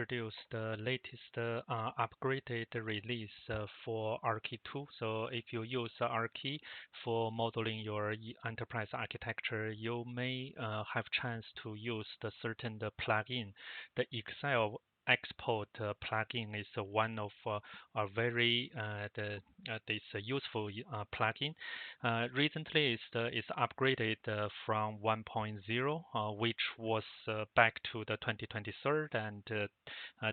introduce the latest upgraded release for Archi 2. So if you use Archi for modeling your enterprise architecture, you may have chance to use the certain plugin. The Excel export plugin is one of a very this useful plugin. Recently, it's upgraded from 1.0, which was back to the 2023, and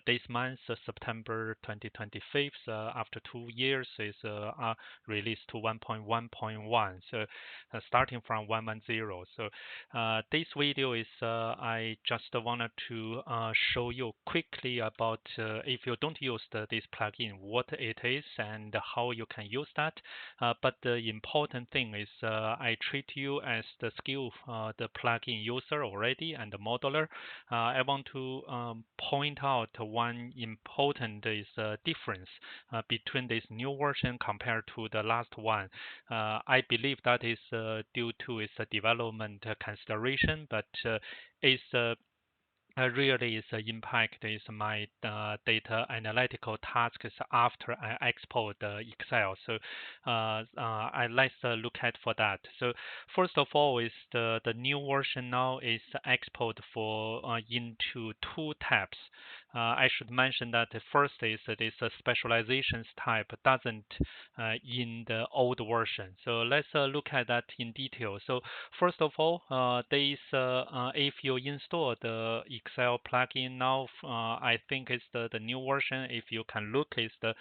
this month, September 2025, after 2 years, is released to 1.1.1. So starting from 1.10. So this video is I just wanted to show you quickly about if you don't use this plugin, what it is and how you can use that. But the important thing is I treat you as the skill, the plugin user already and the modeler. I want to point out one important is difference between this new version compared to the last one. I believe that is due to its development consideration, but it's really its impact is my data analytical tasks after I export the Excel. So let's look at for that. So first of all is the new version now is export for into two tabs. I should mention that the first is this specializations type doesn't in the old version. So let's look at that in detail. So first of all, if you install the Excel plugin now, I think it's the new version. If you can look, it's the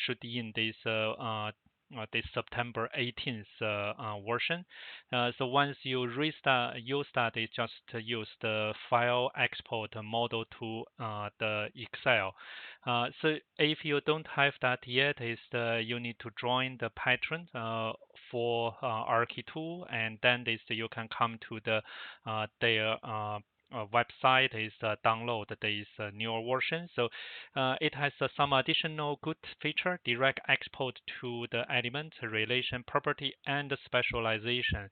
should in this September 18th version. So once you use that, it just use the file export model to the Excel. So if you don't have that yet, you need to join the Patreon for Archi 2, and then you can come to their website is download this newer version. So it has some additional good feature: direct export to the element, relation, property, and specialization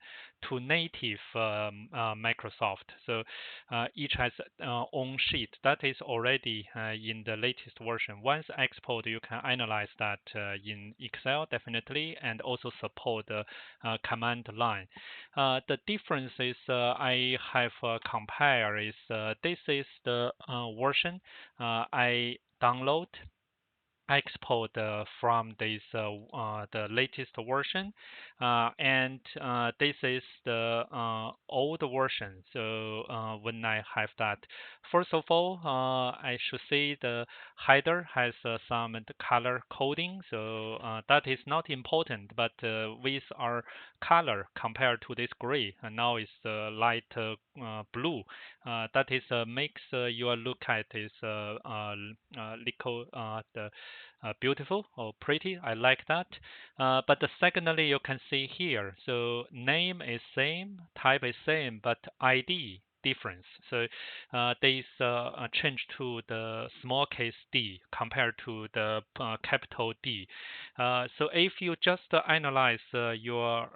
to native Microsoft. So each has own sheet that is already in the latest version. Once export, you can analyze that in Excel definitely, and also support the command line. The difference is I have compared is this is the version I download export from this the latest version, and this is the old version. So when I have that, first of all, I should say the header has some color coding, so that is not important. But with our color compared to this gray, and now it's light blue. That is makes your look at is little the beautiful or pretty. I like that. But secondly, you can see here. So name is same, type is same, but ID difference. So this change to the small case d compared to the capital D. So if you just analyze your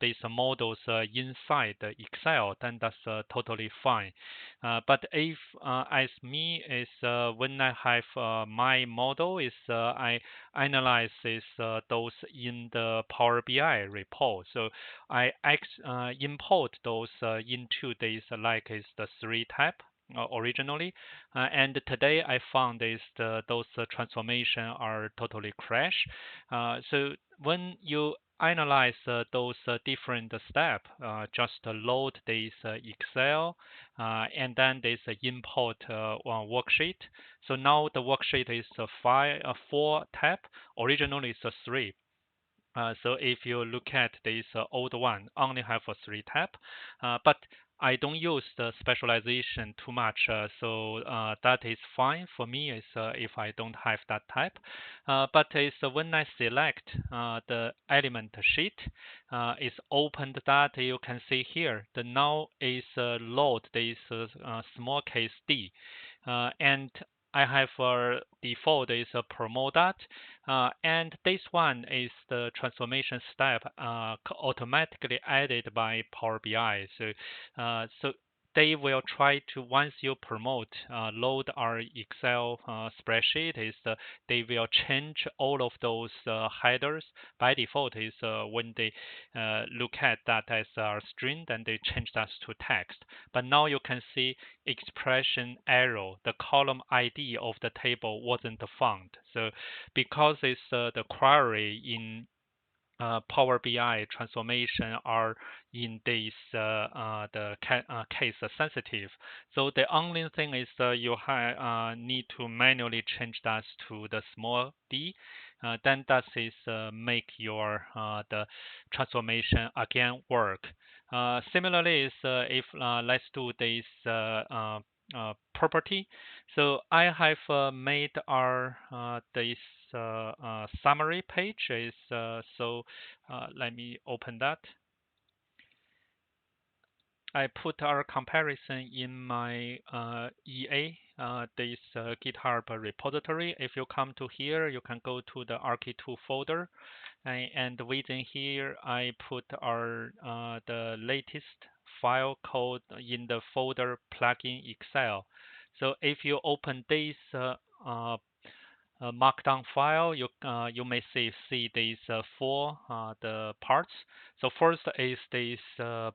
these models inside the Excel, then that's totally fine. But if as me is when I have my model is I analyze those in the Power BI report. So I import those into this like is the 3 tab originally, and today I found those transformation are totally crash. So when you analyze those different steps, just load this Excel, and then this import worksheet. So now the worksheet is a 4 tab. Originally it's a 3. So if you look at this old one, only have a 3 tab, but I don't use the specialization too much, so that is fine for me. Is if I don't have that type, but it's when I select the element sheet, is opened that you can see here. The now is load this small case d, and I have default is promote that, and this one is the transformation step automatically added by Power BI. So they will try to, once you promote load our Excel spreadsheet, is they will change all of those headers. By default is when they look at that as a string, then they change that to text. But now you can see expression error. The column ID of the table wasn't found. So because it's the query in Power BI transformation are in this case sensitive. So the only thing is you need to manually change that to the small d. Then that is make your the transformation again work. Similarly, is if let's do this property. So I have made our this summary page is let me open that. I put our comparison in my EA, this GitHub repository. If you come to here, you can go to the Archi 2 folder, and within here, I put our the latest file code in the folder plugin Excel. So if you open this markdown file, you may see these four the parts. So first is this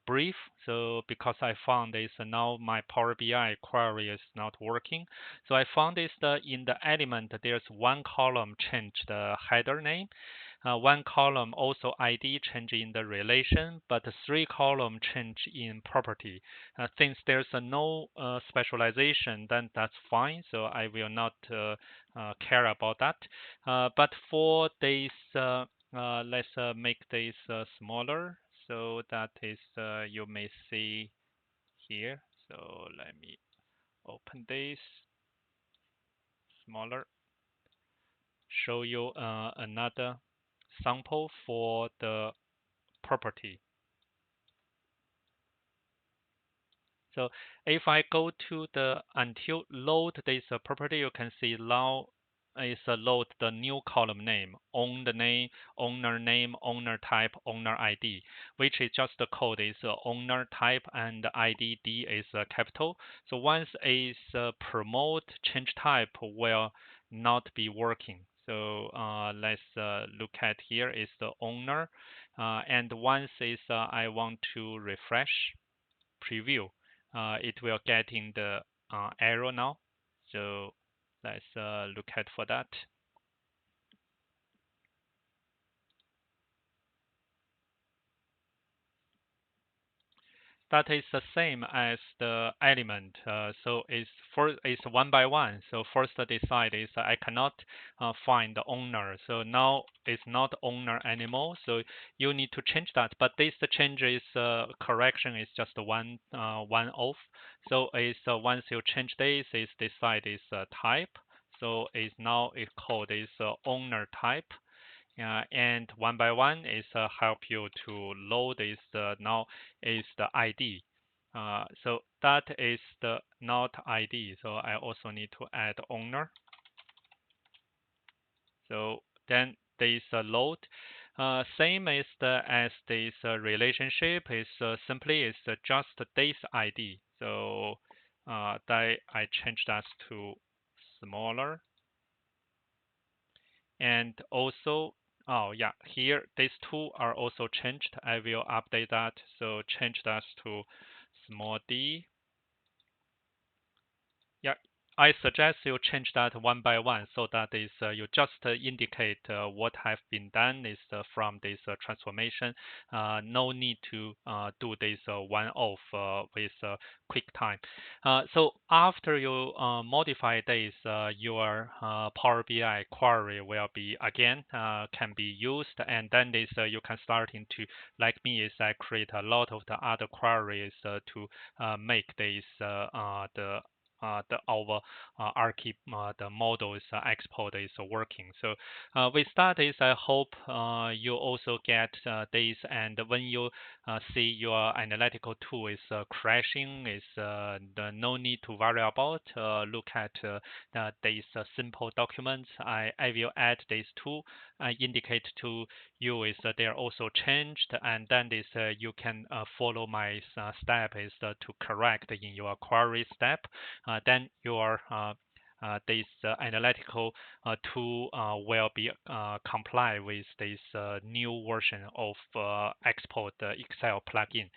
brief. So because I found this now my Power BI query is not working, so I found this in the element there's one column change the header name. One column also ID change in the relation, but three column change in property. Since there's no specialization, then that's fine. So I will not care about that. But for this, let's make this smaller. So that is you may see here. So let me open this smaller. Show you another sample for the property. So if I go to the until load this property, you can see now is load the new column name, own the name, owner type, owner ID, which is just the code is owner type and ID D is capital. So once is promote change type will not be working. So let's look at here is the owner, and once is I want to refresh preview, it will get in the arrow now. So let's look at for that. That is the same as the element. So it's one by one. So first decide is I cannot find the owner. So now it's not owner anymore. So you need to change that. But this change is correction is just one off. So it's once you change this, is decide is type. So it's now it called is owner type. And one by one is help you to load is now is the ID. So that is the not ID. So I also need to add owner. So then this load. Same as this relationship is simply is just this ID. So that I change that to smaller. And also, oh yeah, here these two are also changed. I will update that. So change that to small d. Yeah, I suggest you change that one by one so that is you just indicate what have been done is from this transformation. No need to do this one off with quick time. So after you modify this, your Power BI query will be again can be used, and then this you can starting to like me is I create a lot of the other queries to make this the our Archi the model is export is working. So with that is I hope you also get this, and when you see your analytical tool is crashing, is no need to worry about. Look at these simple documents. I will add this tool. Indicate to you is they are also changed, and then this you can follow my step is to correct in your query step. Then your this analytical tool will be comply with this new version of export Excel plugin.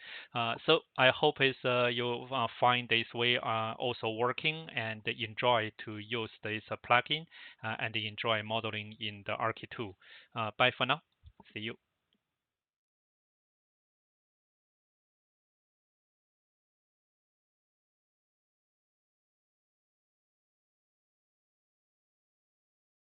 So I hope is you find this way also working and enjoy to use this plugin and enjoy modeling in the Archi tool. Bye for now. See you.